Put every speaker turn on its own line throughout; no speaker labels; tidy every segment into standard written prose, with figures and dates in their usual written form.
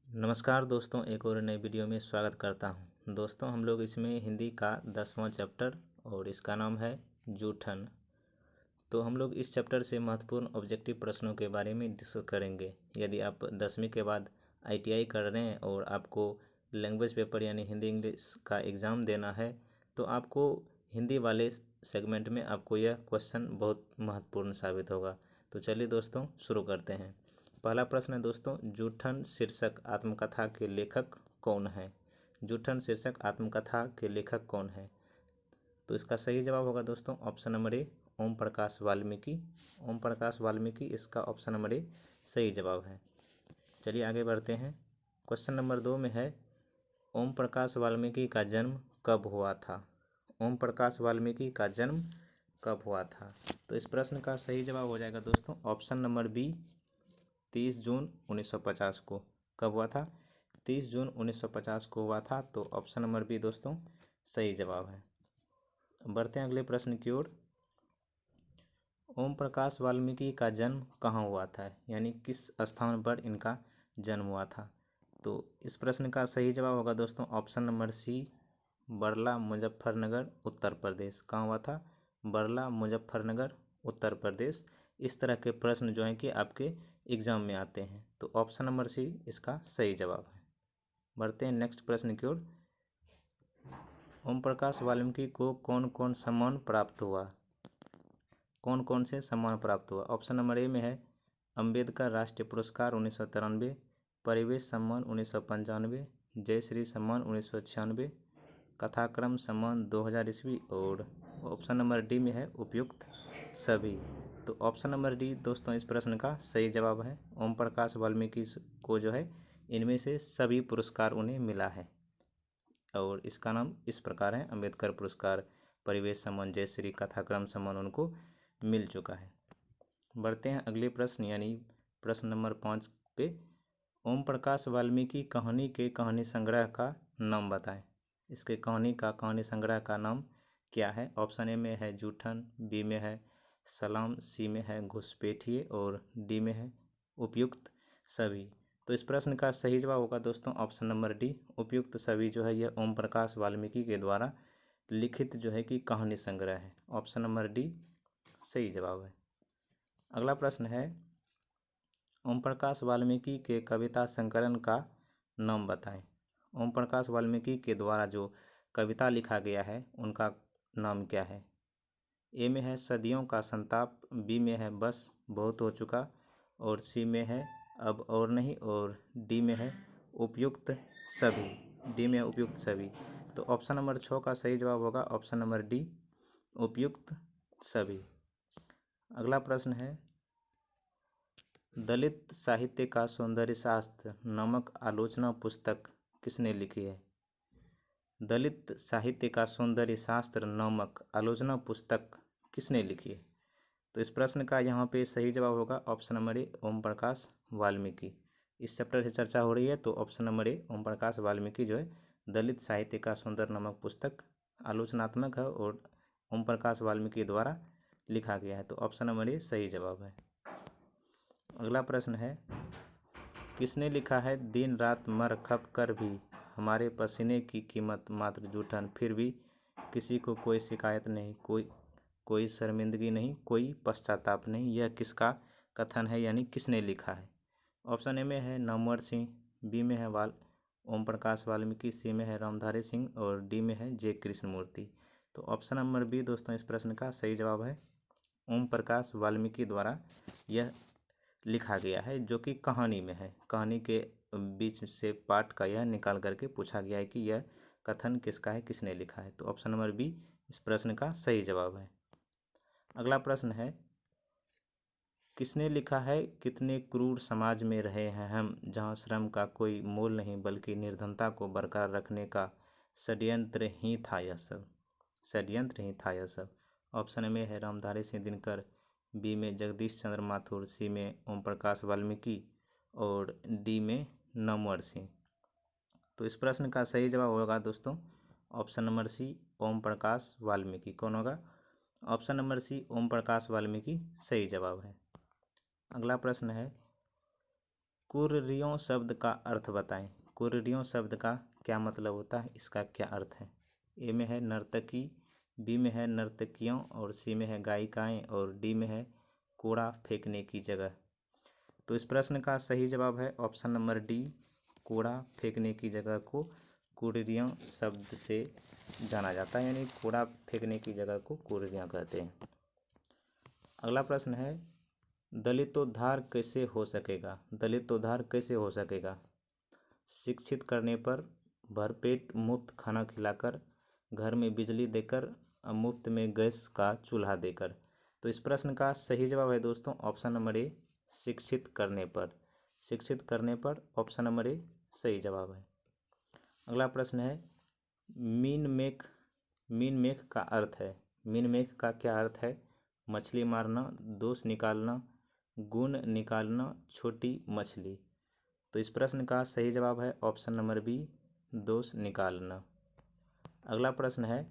नमस्कार दोस्तों, एक और नई वीडियो में स्वागत करता हूं। दोस्तों, हम लोग इसमें हिंदी का 10वां चैप्टर और इसका नाम है जूठन। तो हम लोग इस चैप्टर से महत्वपूर्ण ऑब्जेक्टिव प्रश्नों के बारे में डिस्कस करेंगे। यदि आप 10वीं के बाद ITI कर रहे हैं और आपको लैंग्वेज पेपर यानी हिंदी इंग्लिश का एग्ज़ाम देना है, तो आपको हिंदी वाले सेगमेंट में आपको यह क्वेश्चन बहुत महत्वपूर्ण साबित होगा। तो चलिए दोस्तों, शुरू करते हैं। पहला प्रश्न है दोस्तों, जूठन शीर्षक आत्मकथा के लेखक कौन है? जूठन शीर्षक आत्मकथा के लेखक कौन है? तो इसका सही जवाब होगा दोस्तों option number A, Om Prakash Valmiki. Om Prakash Valmiki इसका ऑप्शन नंबर ए सही जवाब है। चलिए आगे बढ़ते हैं। क्वेश्चन नंबर 2 में है, ओम प्रकाश वाल्मीकि का जन्म कब हुआ था? ओम प्रकाश वाल्मीकि का जन्म कब हुआ था? तो इस प्रश्न का सही जवाब हो जाएगा दोस्तों ऑप्शन नंबर बी, 30 जून 1950 को। कब हुआ था? 30 जून 1950 को हुआ था। तो ऑप्शन नंबर बी दोस्तों सही जवाब है। बढ़ते हैं अगले प्रश्न की ओर। ओम प्रकाश वाल्मीकि का जन्म कहाँ हुआ था, यानी किस स्थान पर इनका जन्म हुआ था? तो इस प्रश्न का सही जवाब होगा दोस्तों option number C, Barla Muzaffarnagar Uttar Pradesh. कहाँ हुआ था? बरला मुजफ्फरनगर उत्तर प्रदेश। इस तरह के प्रश्न जो हैं कि आपके एग्जाम में आते हैं। तो ऑप्शन नंबर सी इसका सही जवाब है। बढ़ते हैं नेक्स्ट प्रश्न की ओर। ओम प्रकाश वाल्मीकि को कौन कौन सम्मान प्राप्त हुआ? कौन कौन से सम्मान प्राप्त हुआ? ऑप्शन नंबर ए में है अंबेडकर राष्ट्रीय पुरस्कार 1993, परिवेश सम्मान 1995, जयश्री सम्मान 1996, कथाक्रम सम्मान 2000 ईस्वी और ऑप्शन नंबर डी में है उपयुक्त सभी। तो ऑप्शन नंबर डी दोस्तों इस प्रश्न का सही जवाब है। ओम प्रकाश वाल्मीकि को जो है इनमें से सभी पुरस्कार उन्हें मिला है और इसका नाम इस प्रकार है, अंबेडकर पुरस्कार, परिवेश सम्मान, जयश्री, कथाक्रम सम्मान उनको मिल चुका है। बढ़ते हैं अगले प्रश्न यानी प्रश्न नंबर 5 पे। ओम प्रकाश वाल्मीकि कहानी के कहानी संग्रह का नाम बताएं। इसके कहानी संग्रह का नाम क्या है? ऑप्शन ए में है जूठन, बी में है सलाम, सी में है घुसपैठिए और डी में है उपयुक्त सभी। तो इस प्रश्न का सही जवाब होगा दोस्तों ऑप्शन नंबर डी, उपयुक्त सभी जो है यह ओम प्रकाश वाल्मीकि के द्वारा लिखित जो है कि कहानी संग्रह है। ऑप्शन नंबर डी सही जवाब है। अगला प्रश्न है, ओम प्रकाश वाल्मीकि के कविता संकलन का नाम बताएं। ओम प्रकाश वाल्मीकि के द्वारा जो कविता लिखा गया है उनका नाम क्या है? ए में है सदियों का संताप, बी में है बस बहुत हो चुका और सी में है अब और नहीं और डी में है उपयुक्त सभी। डी में है उपयुक्त सभी। तो ऑप्शन नंबर 6 का सही जवाब होगा ऑप्शन नंबर डी, उपयुक्त सभी। अगला प्रश्न है, दलित साहित्य का सौंदर्य शास्त्र नामक आलोचना पुस्तक किसने लिखी है? दलित साहित्य का सौंदर्य शास्त्र नामक आलोचना पुस्तक किसने लिखी है? तो इस प्रश्न का यहाँ पे सही जवाब होगा option number A, Om Prakash Valmiki. इस चैप्टर से चर्चा हो रही है तो option number A, Om Prakash Valmiki जो है दलित साहित्य का सौंदर्य नामक पुस्तक आलोचनात्मक है और ओम प्रकाश वाल्मीकि द्वारा लिखा गया है। तो ऑप्शन नंबर ए सही जवाब है। अगला प्रश्न है, किसने लिखा है दिन रात मर खप कर भी हमारे पसीने की कीमत मात्र जूठन, फिर भी किसी को कोई शिकायत नहीं, कोई शर्मिंदगी नहीं, कोई पश्चाताप नहीं। यह किसका कथन है, यानी किसने लिखा है? ऑप्शन ए में है नामवर सिंह, बी में है ओम प्रकाश वाल्मीकि, सी में है रामधारी सिंह और डी में है जे कृष्णमूर्ति। तो ऑप्शन नंबर बी दोस्तों इस प्रश्न का सही जवाब है। ओम प्रकाश वाल्मीकि द्वारा यह लिखा गया है जो कि कहानी में है। कहानी के बीच से पाठ का यह निकाल करके पूछा गया है कि यह कथन किसका है, किसने लिखा है। तो ऑप्शन नंबर बी इस प्रश्न का सही जवाब है। अगला प्रश्न है, किसने लिखा है कितने क्रूर समाज में रहे हैं हम, जहां श्रम का कोई मोल नहीं बल्कि निर्धनता को बरकरार रखने का षड्यंत्र ही था यह सब। षड्यंत्र ही था यह सब। ऑप्शन में है रामधारी सिंह दिनकर, बी में जगदीश चंद्र माथुर, सी में ओम प्रकाश वाल्मीकि और डी में नामवर सिंह। तो इस प्रश्न का सही जवाब होगा दोस्तों ऑप्शन नंबर सी, ओम प्रकाश वाल्मीकि। कौन होगा? ऑप्शन नंबर सी, ओम प्रकाश वाल्मीकि सही जवाब है। अगला प्रश्न है, कुर्रियों शब्द का अर्थ बताएं। कुर्रियों शब्द का क्या मतलब होता है, इसका क्या अर्थ है। ए में है नर्तकी, बी में है नर्तकियों, और सी में है गायिकाएं, और डी में है कूड़ा फेंकने की जगह। तो इस प्रश्न का सही जवाब है ऑप्शन नंबर डी, कूड़ा फेंकने की जगह को कुर्रियों शब्द से जाना जाता है, यानी कूड़ा फेंकने की जगह को कुर्रियाँ कहते हैं। अगला प्रश्न है, दलितोद्धार कैसे हो सकेगा। दलितोद्धार कैसे हो सकेगा। शिक्षित करने पर, भरपेट मुफ्त खाना खिलाकर, घर में बिजली देकर, मुफ्त में गैस का चूल्हा देकर। तो इस प्रश्न का सही जवाब है दोस्तों ऑप्शन नंबर ए, शिक्षित करने पर। शिक्षित करने पर ऑप्शन नंबर ए सही जवाब है। अगला प्रश्न है, मीन मेक का अर्थ है। मीन मेक का क्या अर्थ है। मछली मारना, दोष निकालना, गुण निकालना, छोटी मछली। तो इस प्रश्न का सही जवाब है ऑप्शन नंबर बी, दोष निकालना। अगला प्रश्न है,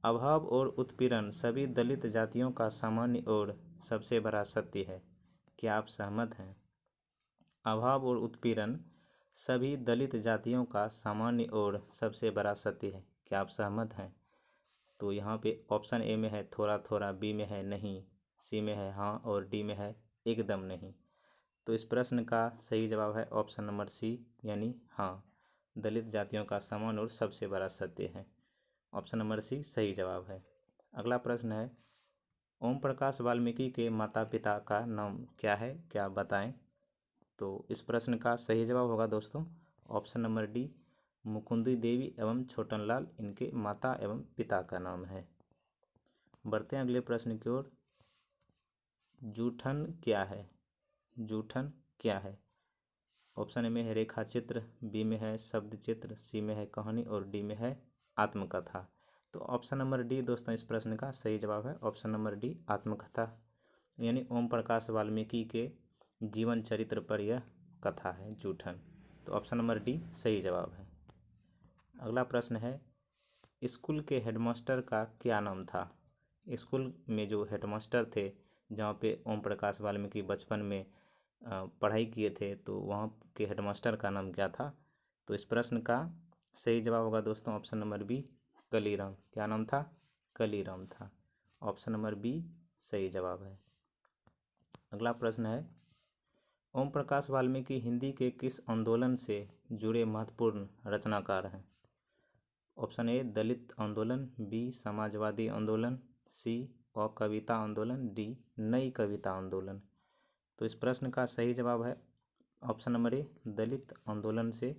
अभाव और उत्पीड़न सभी दलित जातियों का सामान्य और सबसे बड़ा सत्य है। क्या आप सहमत हैं। अभाव और उत्पीड़न सभी दलित जातियों का सामान्य और सबसे बड़ा सत्य है। क्या आप सहमत हैं। तो यहाँ पे ऑप्शन ए में है थोड़ा थोड़ा, बी में है नहीं, सी में है हाँ, और डी में है एकदम नहीं। तो इस प्रश्न का सही जवाब है ऑप्शन नंबर सी, यानी हाँ, दलित जातियों का सामान्य और सबसे बड़ा सत्य है। ऑप्शन नंबर सी सही जवाब है। अगला प्रश्न है, ओम प्रकाश वाल्मीकि के माता पिता का नाम क्या है, क्या आप बताएं। तो इस प्रश्न का सही जवाब होगा दोस्तों ऑप्शन नंबर डी, मुकुंदी देवी एवं छोटनलाल इनके माता एवं पिता का नाम है। बढ़ते हैं अगले प्रश्न की ओर। जूठन क्या है। जूठन क्या है। ऑप्शन ए में है रेखा चित्र, बी में है शब्द चित्र, सी में है कहानी, और डी में है आत्मकथा। तो ऑप्शन नंबर डी दोस्तों इस प्रश्न का सही जवाब है ऑप्शन नंबर डी, आत्मकथा, यानी ओम प्रकाश वाल्मीकि के जीवन चरित्र पर यह कथा है जूठन। तो ऑप्शन नंबर डी सही जवाब है। अगला प्रश्न है, स्कूल के हेडमास्टर का क्या नाम था। स्कूल में जो हेडमास्टर थे, जहाँ पे ओम प्रकाश वाल्मीकि बचपन में पढ़ाई किए थे, तो वहाँ के हेडमास्टर का नाम क्या था। तो इस प्रश्न का सही जवाब होगा दोस्तों ऑप्शन नंबर बी, कलीराम। क्या नाम था, कलीराम था। ऑप्शन नंबर बी सही जवाब है। अगला प्रश्न है, ओम प्रकाश वाल्मीकि हिंदी के किस आंदोलन से जुड़े महत्वपूर्ण रचनाकार हैं। ऑप्शन ए दलित आंदोलन, बी समाजवादी आंदोलन, सी कविता आंदोलन, डी नई कविता आंदोलन। तो इस प्रश्न का सही जवाब है ऑप्शन नंबर ए, दलित आंदोलन से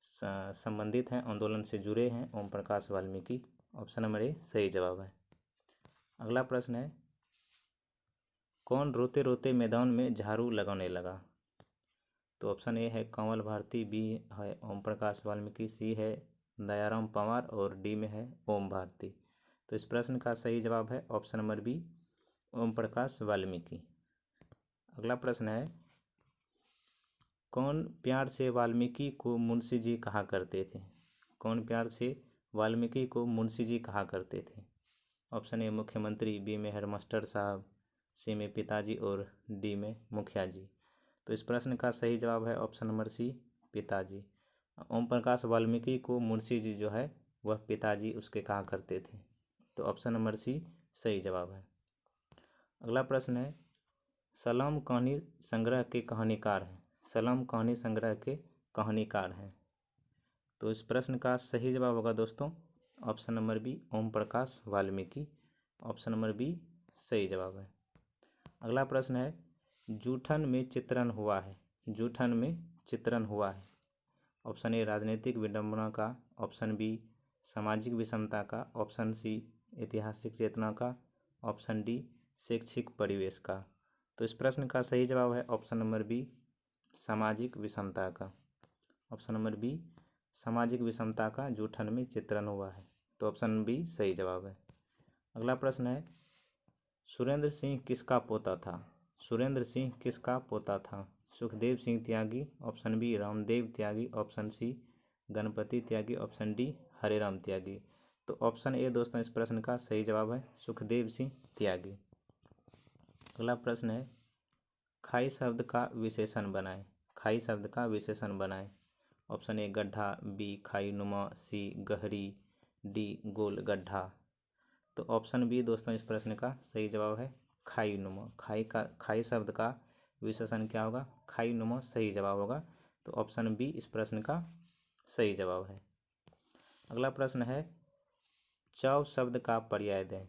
संबंधित हैं, आंदोलन से जुड़े हैं Om Prakash Valmiki. Option number A सही जवाब है। अगला प्रश्न है, कौन रोते रोते मैदान में झाड़ू लगाने लगा। तो ऑप्शन ए है कंवल भारती, बी है ओम प्रकाश वाल्मीकि, सी है दयाराम पवार, और डी में है ओम भारती। तो इस प्रश्न का सही जवाब है option number B, Om Prakash Valmiki. अगला प्रश्न है, कौन प्यार से वाल्मीकि को मुंशी जी कहा करते थे। कौन प्यार से वाल्मीकि को मुंशी जी कहा करते थे। ऑप्शन ए मुख्यमंत्री, बी में हेडमास्टर साहब, सी में पिताजी, और डी में मुखिया जी। तो इस प्रश्न का सही जवाब है ऑप्शन नंबर सी, पिताजी। ओम प्रकाश वाल्मीकि को मुंशी जी जो है वह पिताजी उसके कहा करते थे। तो ऑप्शन नंबर सी सही जवाब है। अगला प्रश्न है, सलाम कहानी संग्रह के कहानीकार हैं। सलाम कहानी संग्रह के कहानीकार हैं। तो इस प्रश्न का सही जवाब होगा दोस्तों option number B, Om Prakash Valmiki. Option number B सही जवाब है। अगला प्रश्न है, जूठन में चित्रण हुआ है। जूठन में चित्रण हुआ है। ऑप्शन ए राजनीतिक विडंबना का, ऑप्शन बी सामाजिक विषमता का, ऑप्शन सी ऐतिहासिक चेतना का, ऑप्शन डी शैक्षिक परिवेश का। तो इस प्रश्न का सही जवाब है ऑप्शन नंबर बी, सामाजिक विषमता का। ऑप्शन नंबर बी सामाजिक विषमता का जूठन में चित्रण हुआ है। तो ऑप्शन बी सही जवाब है। अगला प्रश्न है, सुरेंद्र सिंह किसका पोता था। सुरेंद्र सिंह किसका पोता था। सुखदेव सिंह त्यागी, ऑप्शन बी रामदेव त्यागी, ऑप्शन सी गणपति त्यागी, ऑप्शन डी हरेराम त्यागी। तो ऑप्शन ए दोस्तों इस प्रश्न का सही जवाब है सुखदेव सिंह त्यागी। अगला प्रश्न है, खाई शब्द का विशेषण बनाएं। खाई शब्द का विशेषण बनाएं। ऑप्शन ए गड्ढा, बी खाई नुमा, सी गहरी, डी गोल गड्ढा। तो ऑप्शन बी दोस्तों इस प्रश्न का सही जवाब है खाई नुमा। खाई शब्द का विशेषण क्या होगा? खाई नुमा सही जवाब होगा। तो ऑप्शन बी इस प्रश्न का सही जवाब है। अगला प्रश्न है चौ शब्द का पर्याय दें।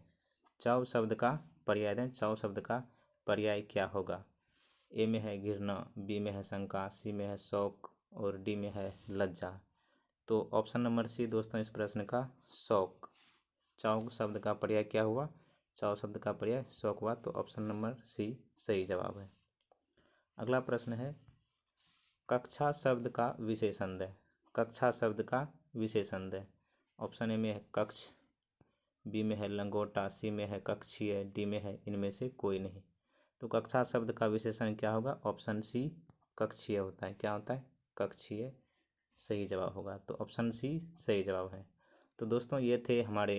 चौ शब्द का पर्याय दें। चौ शब्द का पर्याय क्या होगा? ए में है घृणा, बी में है शंका, सी में है शौक और डी में है लज्जा। तो ऑप्शन नंबर सी दोस्तों इस प्रश्न का शौक। चौ शब्द का पर्याय क्या हुआ? चौ शब्द का पर्याय शौक हुआ। तो ऑप्शन नंबर सी सही जवाब है। अगला प्रश्न है कक्षा शब्द का विशेषण दें। कक्षा शब्द का विशेषण दें। ऑप्शन ए में है कक्ष, बी में है लंगोटा, सी में है कक्षीय, डी में है इनमें से कोई नहीं। तो कक्षा शब्द का विशेषण क्या होगा? ऑप्शन सी कक्षीय होता है। क्या होता है? कक्षीय सही जवाब होगा। तो ऑप्शन सी सही जवाब है। तो दोस्तों ये थे हमारे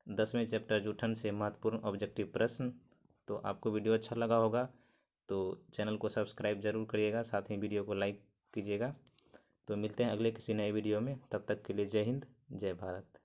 10वें चैप्टर जूठन से महत्वपूर्ण ऑब्जेक्टिव प्रश्न। तो आपको वीडियो अच्छा लगा होगा तो चैनल को सब्सक्राइब जरूर करिएगा, साथ ही वीडियो को लाइक कीजिएगा। तो मिलते हैं अगले किसी नए वीडियो में। तब तक के लिए जय हिंद, जय भारत।